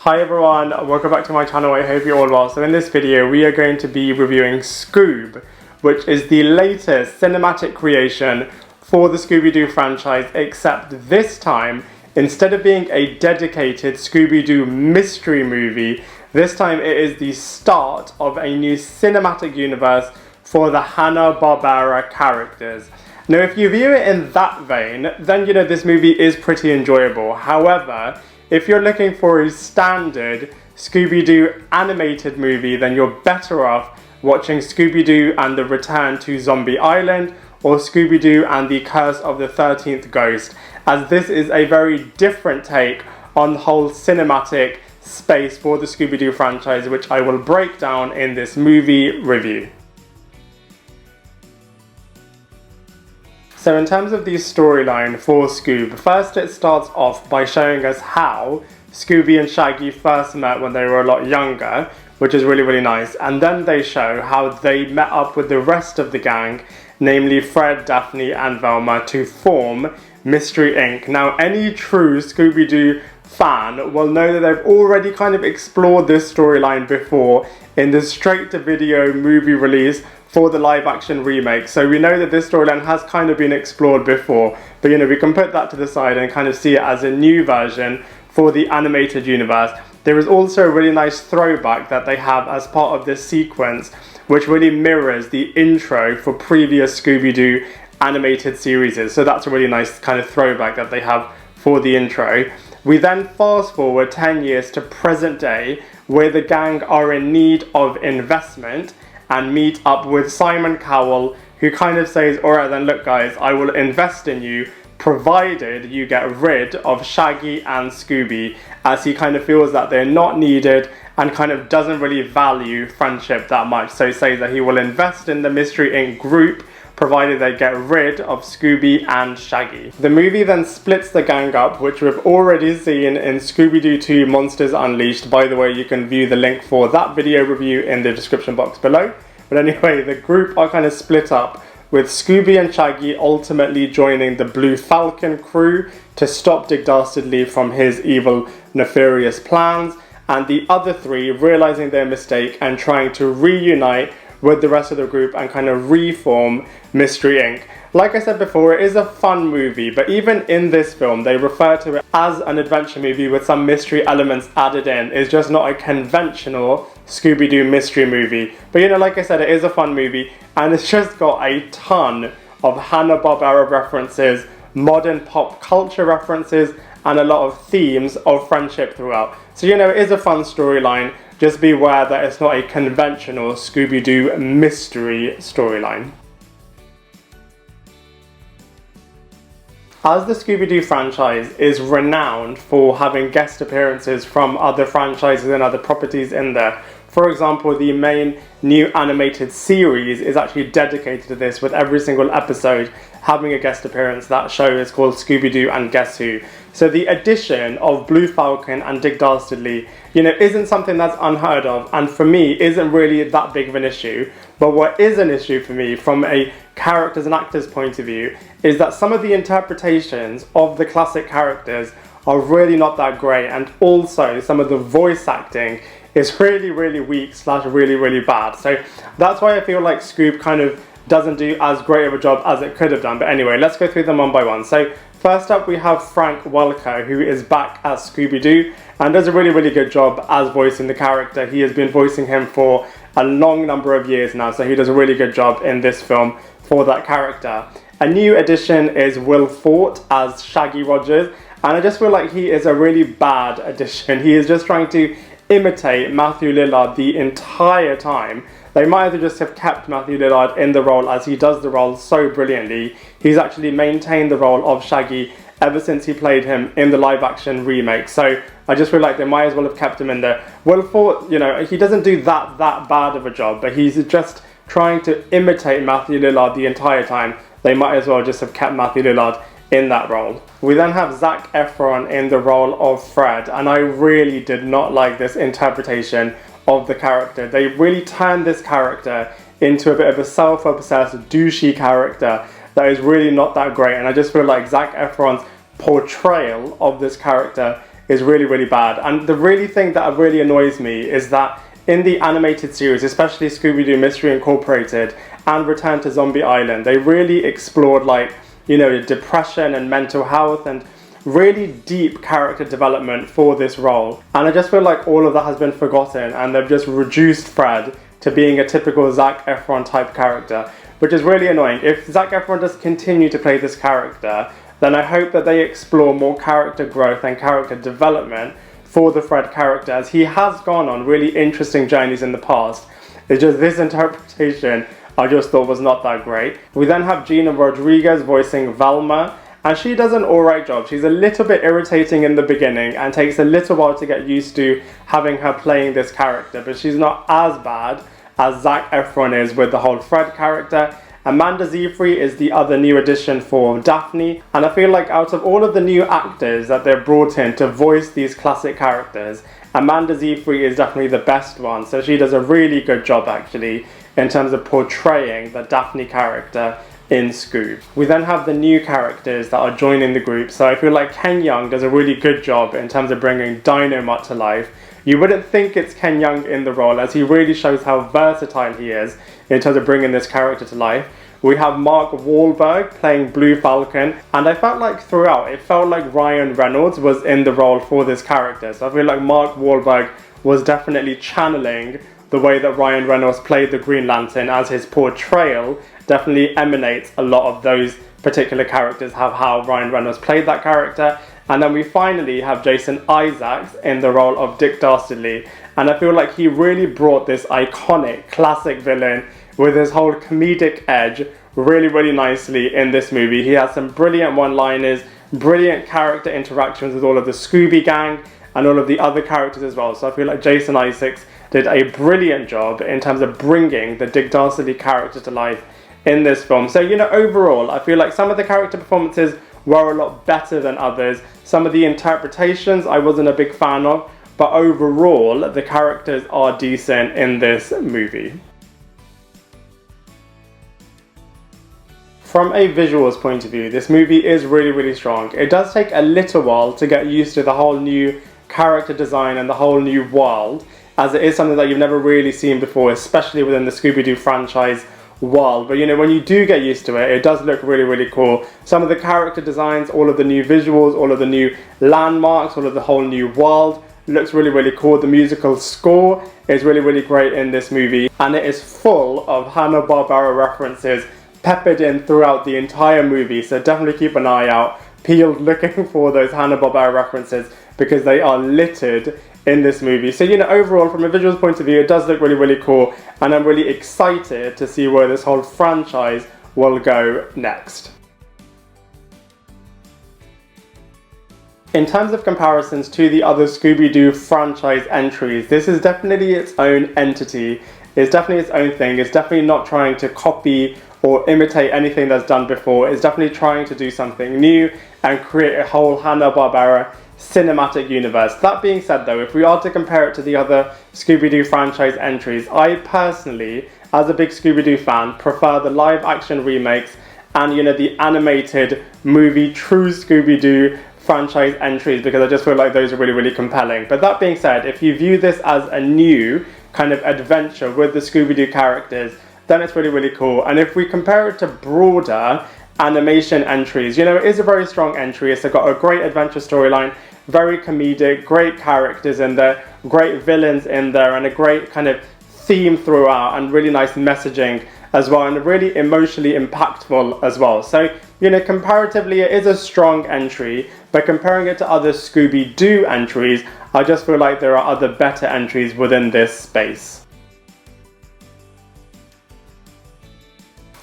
Hi everyone, welcome back to my channel. I hope you're all well. So in this video we are going to be reviewing Scoob, which is the latest cinematic creation for the Scooby Doo franchise, except this time, instead of being a dedicated Scooby Doo mystery movie, this time it is the start of a new cinematic universe for the Hanna Barbera characters. Now if you view it in that vein, then you know this movie is pretty enjoyable. However, if you're looking for a standard Scooby Doo animated movie, then you're better off watching Scooby Doo and the Return to Zombie Island or Scooby Doo and the Curse of the 13th Ghost, as this is a very different take on the whole cinematic space for the Scooby Doo franchise, which I will break down in this movie review. So in terms of the storyline for Scoob, first it starts off by showing us how Scooby and Shaggy first met when they were a lot younger, which is really nice, and then they show how they met up with the rest of the gang, namely Fred, Daphne and Velma, to form Mystery Inc. Now any true Scooby Doo fan will know that they've already kind of explored this storyline before in the straight-to-video movie release for the live-action remake. So we know that this storyline has kind of been explored before, but you know, we can put that to the side and kind of see it as a new version for the animated universe. There is also a really nice throwback that they have as part of this sequence, which really mirrors the intro for previous Scooby-Doo animated series. So that's a really nice kind of throwback that they have for the intro. We then fast forward 10 years to present day, where the gang are in need of investment and meet up with Simon Cowell, who kind of says, alright then look guys, I will invest in you provided you get rid of Shaggy and Scooby, as he kind of feels that they're not needed and kind of doesn't really value friendship that much. So he says that he will invest in the Mystery Inc. group provided they get rid of Scooby and Shaggy. The movie then splits the gang up, which we've already seen in Scooby Doo 2 Monsters Unleashed. By the way, you can view the link for that video review in the description box below. But anyway, the group are kind of split up, with Scooby and Shaggy ultimately joining the Blue Falcon crew to stop Dastardly from his evil, nefarious plans, and the other three realizing their mistake and trying to reunite with the rest of the group and kind of reform Mystery Inc. Like I said before, it is a fun movie, but even in this film, they refer to it as an adventure movie with some mystery elements added in. It's just not a conventional Scooby-Doo mystery movie. But you know, like I said, it is a fun movie, and it's just got a ton of Hanna Barbera references, modern pop culture references, and a lot of themes of friendship throughout. So you know, it is a fun storyline. Just be aware that it's not a conventional Scooby-Doo mystery storyline. As the Scooby Doo franchise is renowned for having guest appearances from other franchises and other properties in there, for example, the main new animated series is actually dedicated to this, with every single episode having a guest appearance. That show is called Scooby Doo and Guess Who. So the addition of Blue Falcon and Dastardly, you know, isn't something that's unheard of, and for me isn't really that big of an issue. But what is an issue for me from a characters and actors point of view is that some of the interpretations of the classic characters are really not that great, and also some of the voice acting is really weak / really bad. So that's why I feel like Scoob kind of doesn't do as great of a job as it could have done. But anyway, let's go through them one by one. So first up we have Frank Welker, who is back as Scooby Doo and does a really good job as voicing the character. He has been voicing him for a long number of years now, so he does a really good job in this film for that character. A new addition is Will Forte as Shaggy Rogers, and I just feel like he is a really bad addition. He is just trying to imitate Matthew Lillard the entire time. They might have just have kept Matthew Lillard in the role, as he does the role so brilliantly. He's actually maintained the role of Shaggy ever since he played him in the live-action remake. So I just feel like they might as well have kept him in there. Will Forte, you know, he doesn't do that bad of a job, but he's just trying to imitate Matthew Lillard the entire time. They might as well just have kept Matthew Lillard in that role. We then have Zac Efron in the role of Fred, and I really did not like this interpretation of the character. They really turned this character into a bit of a self-obsessed, douchey character that is really not that great, and I just feel like Zac Efron's portrayal of this character is really, really bad. And the really thing that really annoys me is that in the animated series, especially Scooby Doo Mystery Incorporated and Return to Zombie Island, they really explored, like, you know, depression and mental health and really deep character development for this role. And I just feel like all of that has been forgotten, and they've just reduced Fred to being a typical Zac Efron type character, which is really annoying. If Zac Efron does continue to play this character, then I hope that they explore more character growth and character development for the Fred character, as he has gone on really interesting journeys in the past. It's just this interpretation I just thought was not that great. We then have Gina Rodriguez voicing Velma, and she does an alright job. She's a little bit irritating in the beginning and takes a little while to get used to having her playing this character, but she's not as bad as Zac Efron is with the whole Fred character. Amanda Seyfried is the other new addition for Daphne, and I feel like out of all of the new actors that they've brought in to voice these classic characters, Amanda Seyfried is definitely the best one. So she does a really good job actually in terms of portraying the Daphne character in Scoob. We then have the new characters that are joining the group. So I feel like Ken Jeong does a really good job in terms of bringing Dynamite to life. You wouldn't think it's Ken Jeong in the role, as he really shows how versatile he is in terms of bringing this character to life. We have Mark Wahlberg playing Blue Falcon, and I felt like throughout, it felt like Ryan Reynolds was in the role for this character. So I feel like Mark Wahlberg was definitely channeling the way that Ryan Reynolds played the Green Lantern, as his portrayal definitely emanates a lot of those particular characters, how Ryan Reynolds played that character. And then we finally have Jason Isaacs in the role of Dick Dastardly, and I feel like he really brought this iconic classic villain with his whole comedic edge really, really nicely in this movie. He has some brilliant one-liners, brilliant character interactions with all of the Scooby gang and all of the other characters as well. So I feel like Jason Isaacs did a brilliant job in terms of bringing the Dick Dastardly character to life in this film. So, you know, overall, I feel like some of the character performances were a lot better than others. Some of the interpretations I wasn't a big fan of, but overall, the characters are decent in this movie. From a visuals point of view, this movie is really, really strong. It does take a little while to get used to the whole new character design and the whole new world, as it is something that you've never really seen before, especially within the Scooby Doo franchise world. But you know, when you do get used to it, it does look really, really cool. Some of the character designs, all of the new visuals, all of the new landmarks, all of the whole new world looks really, really cool. The musical score is really, really great in this movie, and it is full of Hanna Barbera references peppered in throughout the entire movie. So definitely keep an eye out, peeled, looking for those Hanna Barbera references, because they are littered in this movie. So, you know, overall, from a visuals point of view, it does look really, really cool, and I'm really excited to see where this whole franchise will go next. In terms of comparisons to the other Scooby Doo franchise entries, this is definitely its own entity. It's definitely its own thing. It's definitely not trying to copy or imitate anything that's done before. It's definitely trying to do something new and create a whole Hanna Barbera cinematic universe. That being said though, if we are to compare it to the other Scooby Doo franchise entries, I personally, as a big Scooby Doo fan, prefer the live action remakes and, you know, the animated movie true Scooby Doo franchise entries, because I just feel like those are really, really compelling. But that being said, if you view this as a new kind of adventure with the Scooby Doo characters, then it's really, really cool. And if we compare it to broader animation entries, you know, it is a very strong entry. It's got a great adventure storyline, very comedic, great characters in there, great villains in there, and a great kind of theme throughout, and really nice messaging as well, and really emotionally impactful as well. So, you know, comparatively it is a strong entry, but comparing it to other Scooby Doo entries, I just feel like there are other better entries within this space.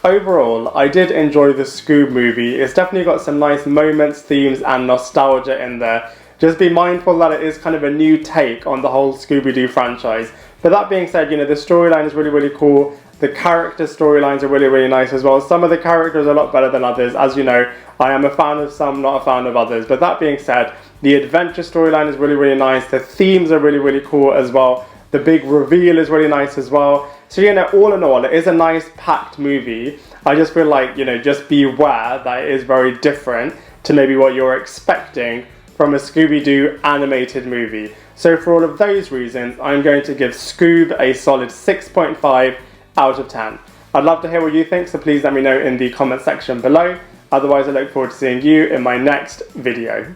Overall, I did enjoy the Scoob movie. It's definitely got some nice moments, themes, and nostalgia in there. Just be mindful that it is kind of a new take on the whole Scooby Doo franchise. But that being said, you know, the storyline is really, really cool. The character storylines are really, really nice as well. Some of the characters are a lot better than others. As you know, I am a fan of some, not a fan of others. But that being said, the adventure storyline is really, really nice. The themes are really, really cool as well. The big reveal is really nice as well. So, you know, all in all, it is a nice packed movie. I just feel like, you know, just be aware that it is very different to maybe what you're expecting from a Scooby Doo animated movie. So for all of those reasons, I'm going to give Scoob a solid 6.5 out of 10. I'd love to hear what you think, so please let me know in the comment section below. Otherwise, I look forward to seeing you in my next video.